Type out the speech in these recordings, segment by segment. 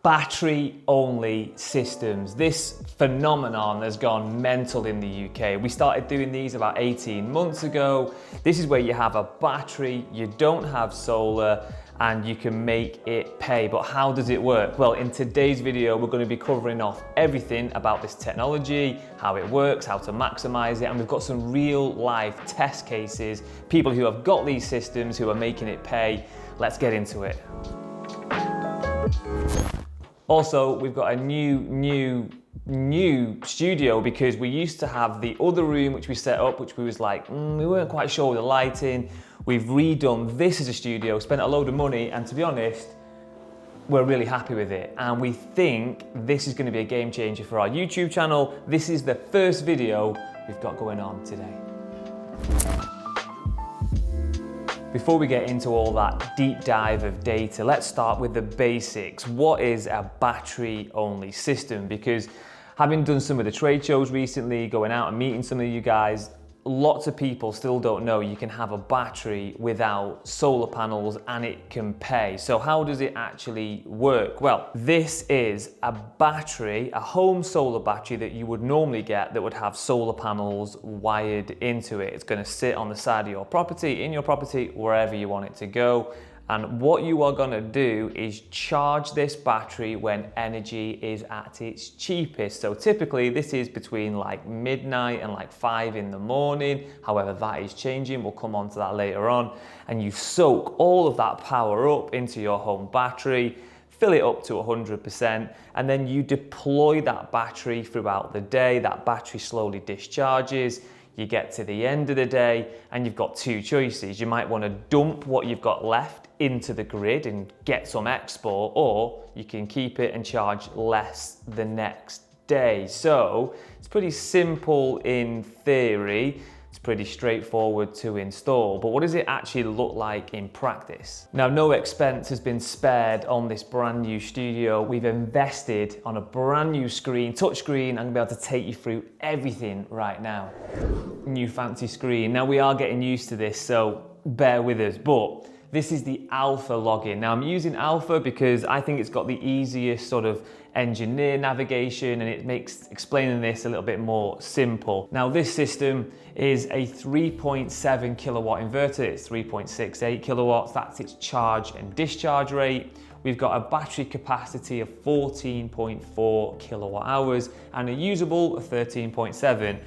battery-only systems. This phenomenon has gone mental in the UK. We started doing these about 18 months ago. This is where you have a battery, you don't have solar, and you can make it pay. But how does it work? Well, in today's video, we're going to be covering off everything about this technology, how it works, how to maximize it, and we've got some real life test cases, people who have got these systems who are making it pay. Let's get into it. Also, we've got a new studio because we used to have the other room which we set up, which we was like, we weren't quite sure with the lighting. We've redone this as a studio, spent a load of money, and to be honest, we're really happy with it. And we think this is going to be a game changer for our YouTube channel. This is the first video we've got going on today. Before we get into all that deep dive of data, let's start with the basics. What is a battery-only system? Because having done some of the trade shows recently, going out and meeting some of you guys, lots of people still don't know you can have a battery without solar panels and it can pay. So how does it actually work? Well, this is a battery, a home solar battery that you would normally get that would have solar panels wired into it. It's going to sit on the side of your property, in your property, wherever you want it to go. And what you are going to do is charge this battery when energy is at its cheapest. So typically this is between like midnight and like 5 in the morning. However, that is changing. We'll come on to that later on. And you soak all of that power up into your home battery, fill it up to 100%, and then you deploy that battery throughout the day. That battery slowly discharges. You get to the end of the day and you've got two choices. You might want to dump what you've got left into the grid and get some export, or you can keep it and charge less the next day. So it's pretty simple in theory. It's pretty straightforward to install, but what does it actually look like in practice? Now, no expense has been spared on this brand new studio. We've invested on a brand new screen, touch screen. I'm gonna be able to take you through everything right now. New fancy screen. Now, we are getting used to this, so bear with us, but this is the Alpha login. Now, I'm using Alpha because I think it's got the easiest sort of engineer navigation, and it makes explaining this a little bit more simple. Now, this system is a 3.7 kilowatt inverter. It's 3.68 kilowatts. That's its charge and discharge rate. We've got a battery capacity of 14.4 kilowatt hours and a usable of 13.7.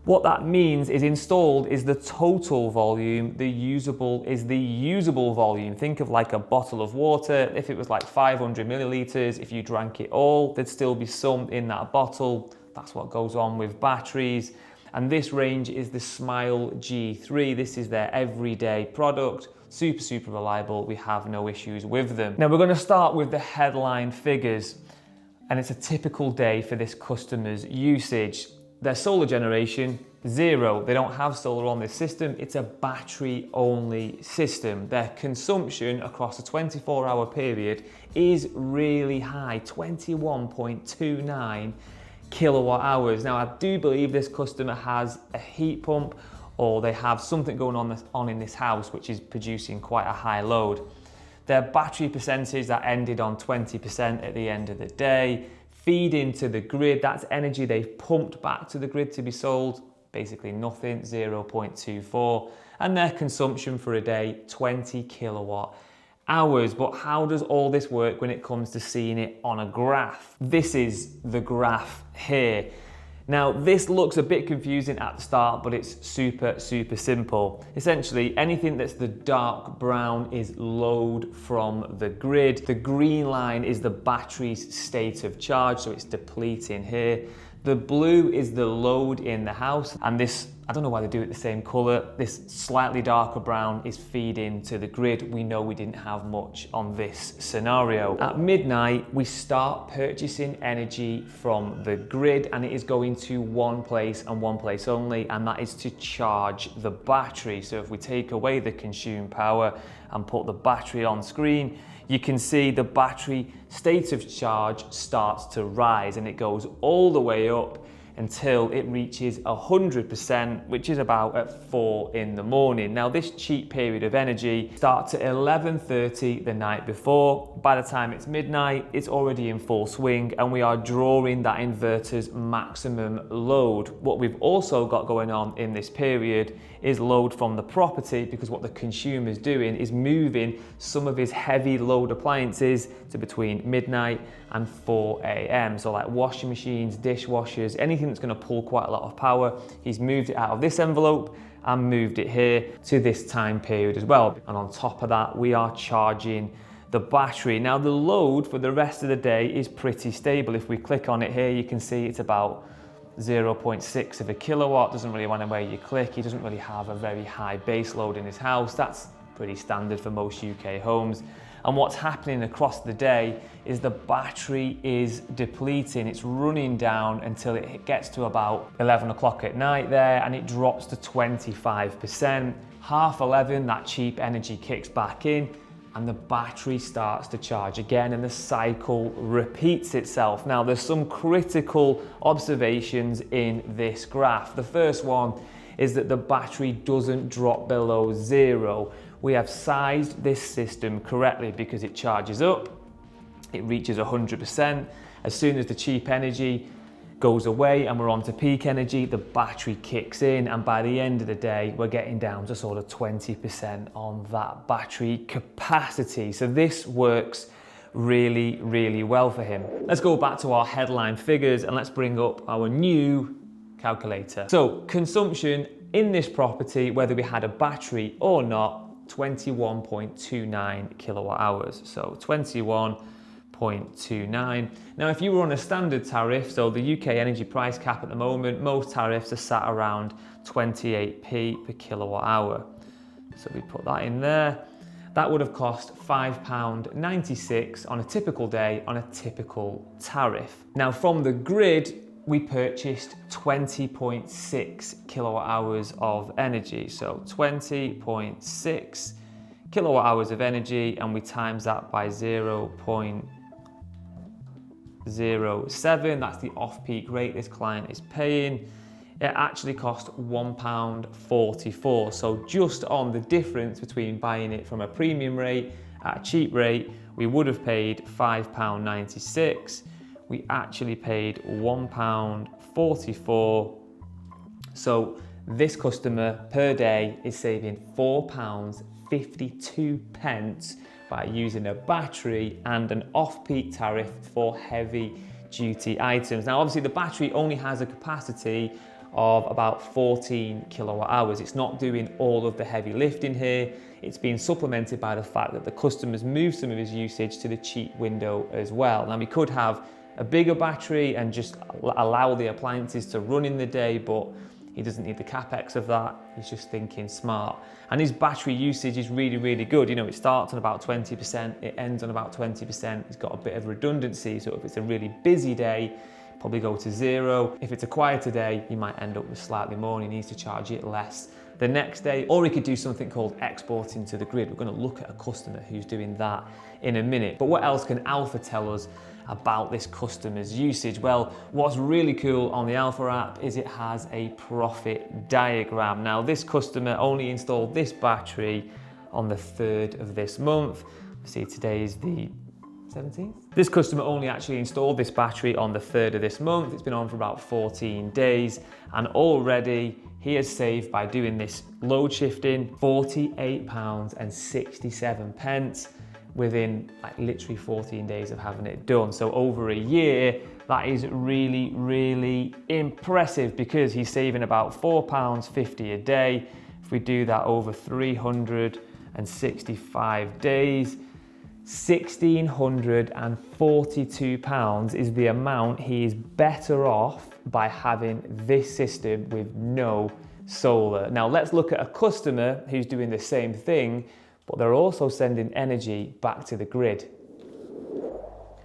What that means is installed is the total volume, the usable is the usable volume. Think of like a bottle of water. If it was like 500 milliliters, if you drank it all, there'd still be some in that bottle. That's what goes on with batteries. And this range is the Smile G3. This is their everyday product. Super reliable. We have no issues with them. Now we're going to start with the headline figures. And it's a typical day for this customer's usage. Their solar generation, 0. They don't have solar on this system. It's a battery only system. Their consumption across a 24-hour period is really high, 21.29 kilowatt hours. Now, I do believe this customer has a heat pump, or they have something going on in this house which is producing quite a high load. Their battery percentage that ended on 20% at the end of the day. Feed into the grid, that's energy they've pumped back to the grid to be sold, basically nothing, 0.24, and their consumption for a day, 20 kilowatt hours. But how does all this work when it comes to seeing it on a graph? This is the graph here. Now, this looks a bit confusing at the start, but it's super simple. Essentially, anything that's the dark brown is load from the grid. The green line is the battery's state of charge, so it's depleting here. The blue is the load in the house, and this, I don't know why they do it the same color, this slightly darker brown is feeding to the grid. We know we didn't have much on this scenario. At midnight, we start purchasing energy from the grid, and it is going to one place and one place only, and that is to charge the battery. So if we take away the consumed power and put the battery on screen, you can see the battery state of charge starts to rise, and it goes all the way up until it reaches 100%, which is about at 4 in the morning. Now this cheap period of energy starts at 11:30 the night before. By the time it's midnight, it's already in full swing and we are drawing that inverter's maximum load. What we've also got going on in this period is load from the property, because what the consumer's doing is moving some of his heavy load appliances to between midnight and 4 a.m. So like washing machines, dishwashers, anything that's going to pull quite a lot of power, he's moved it out of this envelope and moved it here to this time period as well. And on top of that, we are charging the battery. Now the load for the rest of the day is pretty stable. If we click on it here, you can see it's about 0.6 of a kilowatt. Doesn't really matter where you click. He doesn't really have a very high base load in his house. That's pretty standard for most UK homes. And what's happening across the day is the battery is depleting. It's running down until it gets to about 11 o'clock at night there, and it drops to 25%. 11:30, that cheap energy kicks back in and the battery starts to charge again, and the cycle repeats itself. Now there's some critical observations in this graph. The first one is that the battery doesn't drop below 0. We have sized this system correctly because it charges up, it reaches 100%. As soon as the cheap energy goes away and we're on to peak energy, the battery kicks in, and by the end of the day, we're getting down to sort of 20% on that battery capacity. So this works really, really well for him. Let's go back to our headline figures and let's bring up our new calculator. So consumption in this property, whether we had a battery or not, 21.29 kilowatt hours. So 21.29. Now, if you were on a standard tariff, so the UK energy price cap at the moment, most tariffs are sat around 28p per kilowatt hour. So we put that in there. That would have cost £5.96 on a typical day on a typical tariff. Now, from the grid, we purchased 20.6 kilowatt hours of energy. So 20.6 kilowatt hours of energy, and we times that by 0.07. That's the off-peak rate this client is paying. It actually cost £1.44. So just on the difference between buying it from a premium rate at a cheap rate, we would have paid £5.96. We actually paid £1.44. So this customer per day is saving £4.52 by using a battery and an off-peak tariff for heavy duty items. Now obviously the battery only has a capacity of about 14 kilowatt hours. It's not doing all of the heavy lifting here. It's being supplemented by the fact that the customer's moved some of his usage to the cheap window as well. Now we could have a bigger battery and just allow the appliances to run in the day, but he doesn't need the capex of that. He's just thinking smart. And his battery usage is really, really good. You know, it starts on about 20%, it ends on about 20%. He's got a bit of redundancy, so if it's a really busy day, probably go to 0. If it's a quieter day, you might end up with slightly more and he needs to charge it less the next day. Or he could do something called exporting to the grid. We're going to look at a customer who's doing that in a minute. But what else can Alpha tell us about this customer's usage? Well, what's really cool on the Alpha app is it has a profit diagram. Now, this customer only installed this battery on the 3rd of this month. See, today is the 17th. This customer only actually installed this battery on the 3rd of this month. It's been on for about 14 days, and already he has saved, by doing this load shifting, £48.67 within literally 14 days of having it done. So over a year, that is really, really impressive, because he's saving about £4.50 a day. If we do that over 365 days, £1,642 is the amount he is better off by having this system with no solar. Now let's look at a customer who's doing the same thing, but they're also sending energy back to the grid.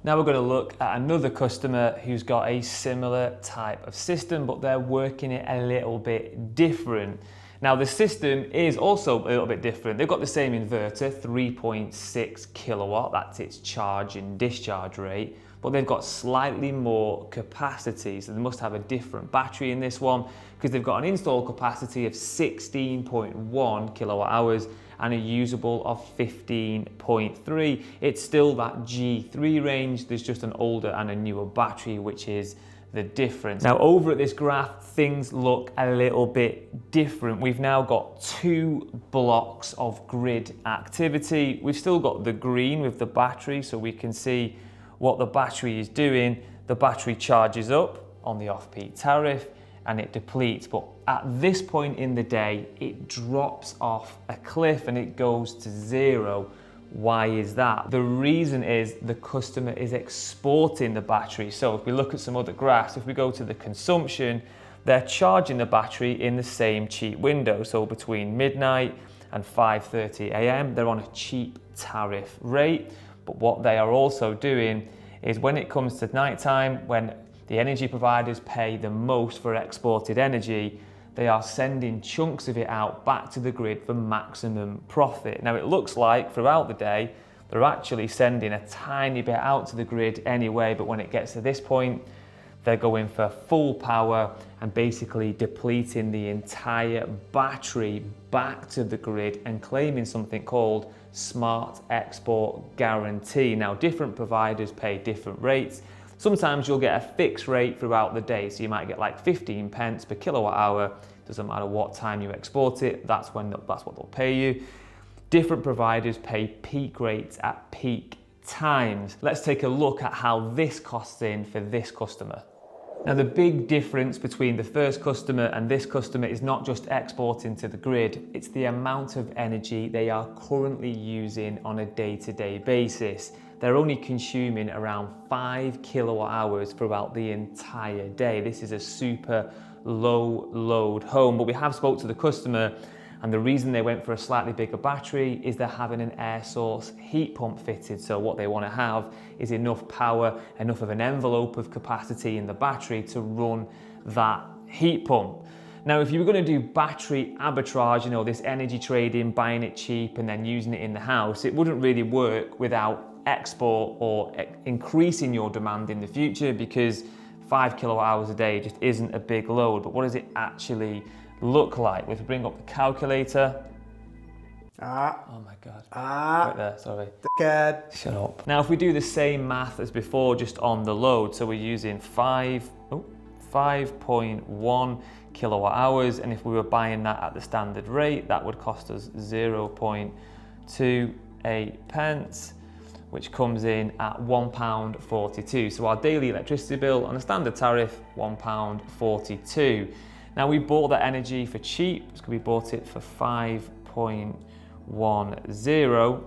Now we're going to look at another customer who's got a similar type of system, but they're working it a little bit different. Now the system is also a little bit different. They've got the same inverter, 3.6 kilowatt, that's its charge and discharge rate, but they've got slightly more capacity, so they must have a different battery in this one because they've got an install capacity of 16.1 kilowatt hours and a usable of 15.3. It's still that G3 range, there's just an older and a newer battery, which is the difference. Now over at this graph, things look a little bit different. We've now got 2 blocks of grid activity. We've still got the green with the battery, so we can see what the battery is doing. The battery charges up on the off-peak tariff and it depletes, but at this point in the day, it drops off a cliff and it goes to zero. Why is that? The reason is the customer is exporting the battery. So if we look at some other graphs, if we go to the consumption, they're charging the battery in the same cheap window. So between midnight and 5:30 a.m., they're on a cheap tariff rate. But what they are also doing is when it comes to nighttime, when the energy providers pay the most for exported energy, they are sending chunks of it out back to the grid for maximum profit. Now it looks like throughout the day, they're actually sending a tiny bit out to the grid anyway, but when it gets to this point, they're going for full power and basically depleting the entire battery back to the grid and claiming something called Smart Export Guarantee. Now different providers pay different rates. Sometimes you'll get a fixed rate throughout the day, so you might get like 15 pence per kilowatt hour. Doesn't matter what time you export it, that's what they'll pay you. Different providers pay peak rates at peak times. Let's take a look at how this costs in for this customer. Now the big difference between the first customer and this customer is not just exporting to the grid, it's the amount of energy they are currently using on a day-to-day basis. They're only consuming around 5 kilowatt hours throughout the entire day. This is a super low load home, but we have spoke to the customer and the reason they went for a slightly bigger battery is they're having an air source heat pump fitted. So what they want to have is enough power, enough of an envelope of capacity in the battery to run that heat pump. Now, if you were going to do battery arbitrage, you know, this energy trading, buying it cheap and then using it in the house, it wouldn't really work without export or increasing your demand in the future, because 5 kilowatt hours a day just isn't a big load. But what does it actually look like? If we bring up the calculator. Oh my God. Right there, sorry. Dickhead. Shut up. Now, if we do the same math as before, just on the load, so we're using 5.1 kilowatt hours, and if we were buying that at the standard rate, that would cost us 0.28 pence, which comes in at £1.42. So our daily electricity bill on a standard tariff, £1.42. Now we bought that energy for cheap, because we bought it for 5.10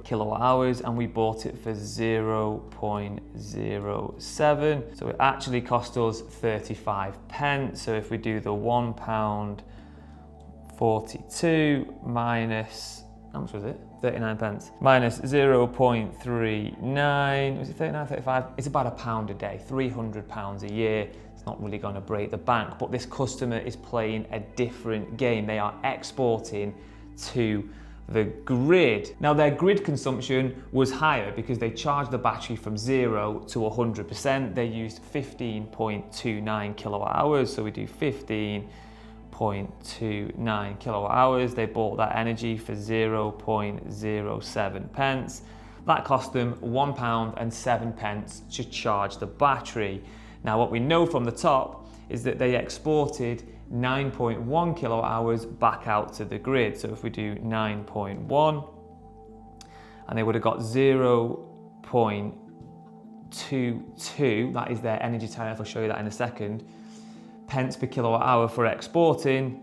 kilowatt hours and we bought it for 0.07. So it actually cost us 35 pence. So if we do the £1.42 minus, how much was it? 39 pence. Minus 0.39, was it 39, 35? It's about £1 a day, £300 a year. It's not really going to break the bank, but this customer is playing a different game. They are exporting to the grid. Now their grid consumption was higher because they charged the battery from 0 to 100%. They used 15.29 kilowatt hours. So we do 15.29 kilowatt hours. They bought that energy for 0.07 pence. That cost them £1.07 to charge the battery. Now what we know from the top is that they exported 9.1 kilowatt hours back out to the grid. So if we do 9.1, and they would have got 0.22, that is their energy tariff, I'll show you that in a second, pence per kilowatt hour for exporting,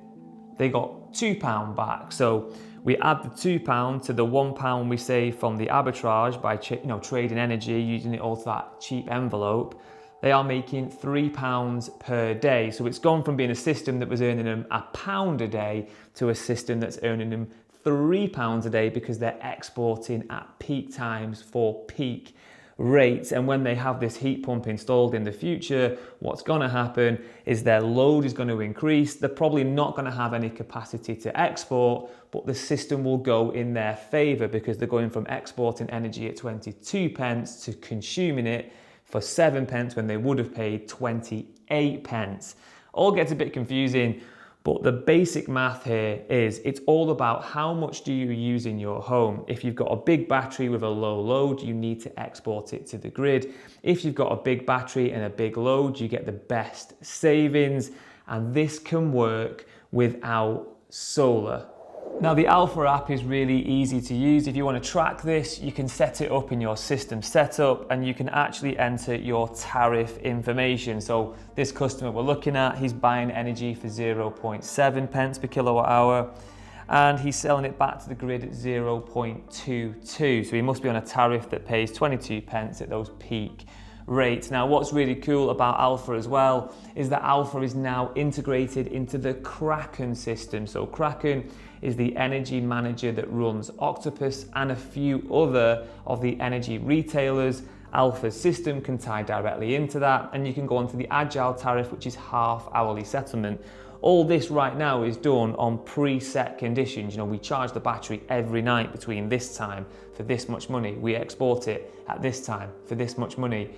they got £2 back. So we add the £2 to the £1 we save from the arbitrage by trading energy, using it all to that cheap envelope. They are making £3 per day. So it's gone from being a system that was earning them £1 a day to a system that's earning them £3 a day, because they're exporting at peak times for peak rates, and when they have this heat pump installed in the future, what's going to happen is their load is going to increase. They're probably not going to have any capacity to export, but the system will go in their favor because they're going from exporting energy at 22 pence to consuming it for 7 pence when they would have paid 28 pence. All gets a bit confusing, but the basic math here is it's all about how much do you use in your home. If you've got a big battery with a low load, you need to export it to the grid. If you've got a big battery and a big load, you get the best savings, and this can work without solar. Now, the Alpha app is really easy to use. If you want to track this, you can set it up in your system setup and you can actually enter your tariff information. So this customer we're looking at, he's buying energy for 0.7 pence per kilowatt hour and he's selling it back to the grid at 0.22. So he must be on a tariff that pays 22 pence at those peak rates. Now, what's really cool about Alpha as well is that Alpha is now integrated into the Kraken system. So Kraken is the energy manager that runs Octopus and a few other of the energy retailers. Alpha's system can tie directly into that, and you can go onto the Agile tariff, which is half hourly settlement. All this right now is done on preset conditions. You know, we charge the battery every night between this time for this much money. We export it at this time for this much money.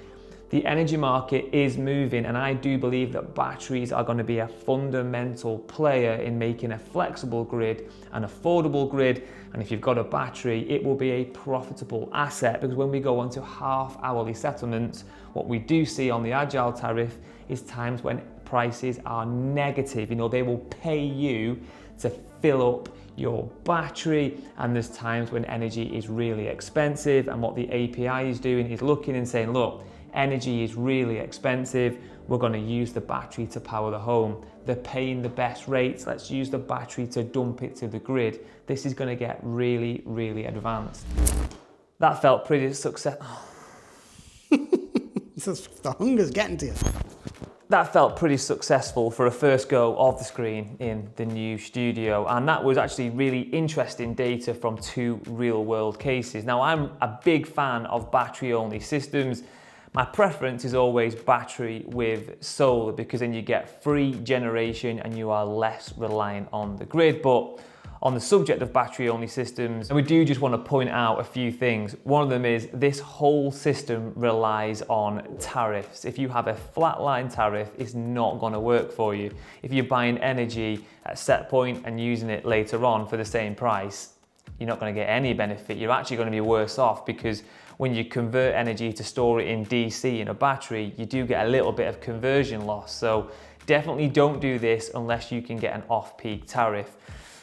The energy market is moving, and I do believe that batteries are going to be a fundamental player in making a flexible grid, an affordable grid, and if you've got a battery, it will be a profitable asset, because when we go onto half hourly settlements, what we do see on the Agile tariff is times when prices are negative. You know, they will pay you to fill up your battery, and there's times when energy is really expensive, and what the API is doing is looking and saying, look, energy is really expensive, we're going to use the battery to power the home. They're paying the best rates, let's use the battery to dump it to the grid. This is going to get really, really advanced. That felt pretty successful. The hunger's getting to you. That felt pretty successful for a first go of the screen in the new studio, and that was actually really interesting data from 2 real world cases. Now, I'm a big fan of battery only systems. My preference is always battery with solar, because then you get free generation and you are less reliant on the grid. But on the subject of battery only systems, we do just want to point out a few things. One of them is this whole system relies on tariffs. If you have a flat line tariff, it's not going to work for you. If you're buying energy at set point and using it later on for the same price, you're not going to get any benefit. You're actually going to be worse off, because when you convert energy to store it in DC in a battery, you do get a little bit of conversion loss. So definitely don't do this unless you can get an off-peak tariff.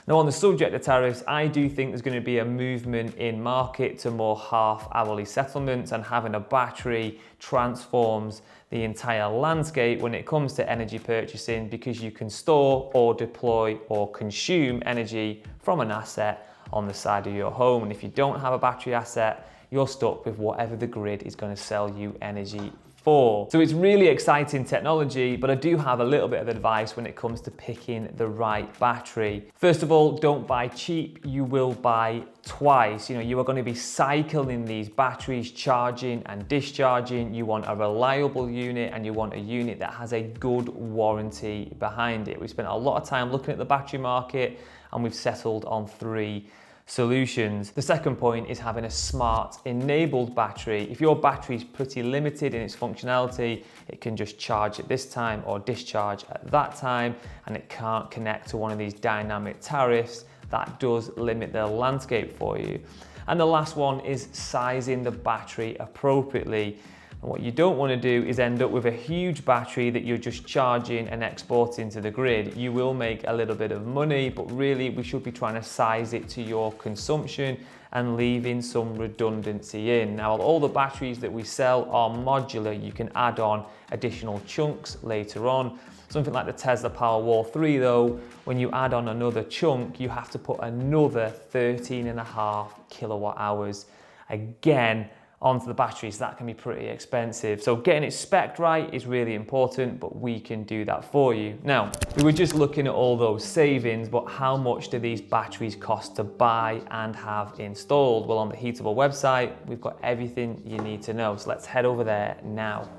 Now, on the subject of tariffs, I do think there's going to be a movement in market to more half-hourly settlements, and having a battery transforms the entire landscape when it comes to energy purchasing, because you can store or deploy or consume energy from an asset on the side of your home. And if you don't have a battery asset, you're stuck with whatever the grid is going to sell you energy for. So it's really exciting technology, but I do have a little bit of advice when it comes to picking the right battery. First of all, don't buy cheap, you will buy twice. You know, you are going to be cycling these batteries, charging and discharging. You want a reliable unit, and you want a unit that has a good warranty behind it. We spent a lot of time looking at the battery market, and we've settled on 3 solutions. The second point is having a smart enabled battery. If your battery is pretty limited in its functionality, it can just charge at this time or discharge at that time, and it can't connect to one of these dynamic tariffs, that does limit the landscape for you. And the last one is sizing the battery appropriately. And what you don't want to do is end up with a huge battery that you're just charging and exporting to the grid. You will make a little bit of money, but really we should be trying to size it to your consumption and leaving some redundancy in. Now, all the batteries that we sell are modular. You can add on additional chunks later on. Something like the Tesla Powerwall 3 though, when you add on another chunk, you have to put another 13.5 kilowatt hours. Again, onto the batteries, that can be pretty expensive. So getting it spec'd right is really important, but we can do that for you. Now, we were just looking at all those savings, but how much do these batteries cost to buy and have installed? Well, on the Heatable website, we've got everything you need to know. So let's head over there now.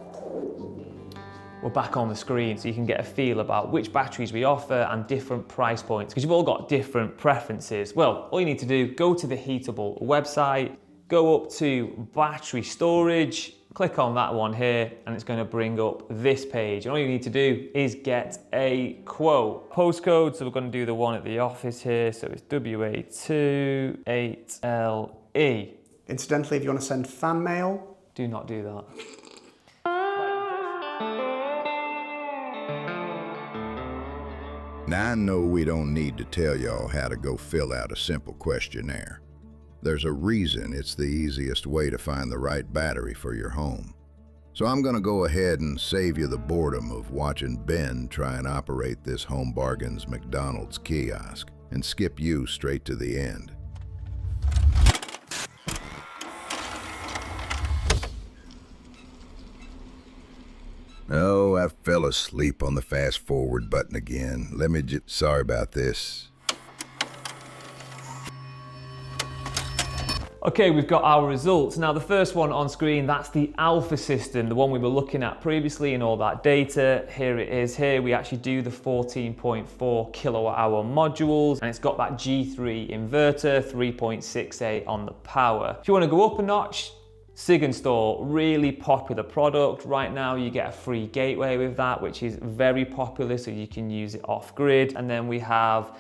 We're back on the screen so you can get a feel about which batteries we offer and different price points, because you've all got different preferences. Well, all you need to do, go to the Heatable website, go up to battery storage, click on that one here, and it's going to bring up this page. And all you need to do is get a quote. Postcode, so we're going to do the one at the office here. So it's WA2 8LE. Incidentally, if you want to send fan mail, Do not do that. Now I know we don't need to tell y'all how to go fill out a simple questionnaire. There's a reason it's the easiest way to find the right battery for your home. So I'm gonna go ahead and save you the boredom of watching Ben try and operate this Home Bargains McDonald's kiosk and skip you straight to the end. Oh, I fell asleep on the fast forward button again. Sorry about this. Okay, we've got our results. Now the first one on screen, that's the Alpha system, the one we were looking at previously and all that data. Here it is. Here we actually do the 14.4 kilowatt hour modules, and it's got that G3 inverter, 3.68 on the power. If you want to go up a notch, Signstore, really popular product. Right now you get a free gateway with that, which is very popular, so you can use it off grid. And then we have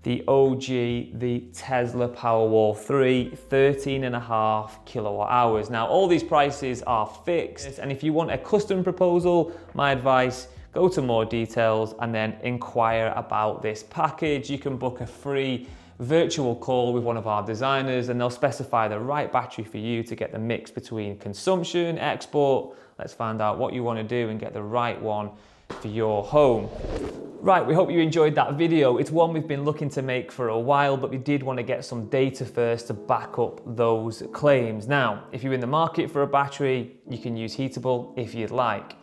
the OG, the Tesla Powerwall 3, 13.5 kilowatt hours. Now all these prices are fixed, and if you want a custom proposal, my advice, go to more details and then inquire about this package. You can book a free virtual call with one of our designers and they'll specify the right battery for you to get the mix between consumption, export. Let's find out what you want to do and get the right one for your home. Right, we hope you enjoyed that video. It's one we've been looking to make for a while, but we did want to get some data first to back up those claims. Now, if you're in the market for a battery, you can use Heatable if you'd like.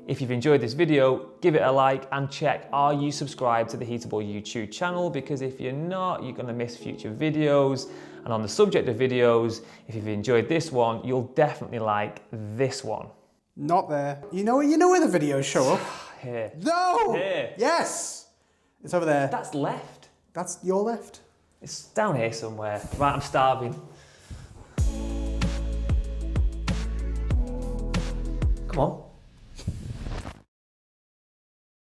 If you've enjoyed this video, give it a like and check, are you subscribed to the Heatable YouTube channel? Because if you're not, you're gonna miss future videos. And on the subject of videos, if you've enjoyed this one, you'll definitely like this one. not there. You know where the videos show up. Here. No! Here. Yes! It's over there. That's left. That's your left. It's down here somewhere. Right, I'm starving. Come on.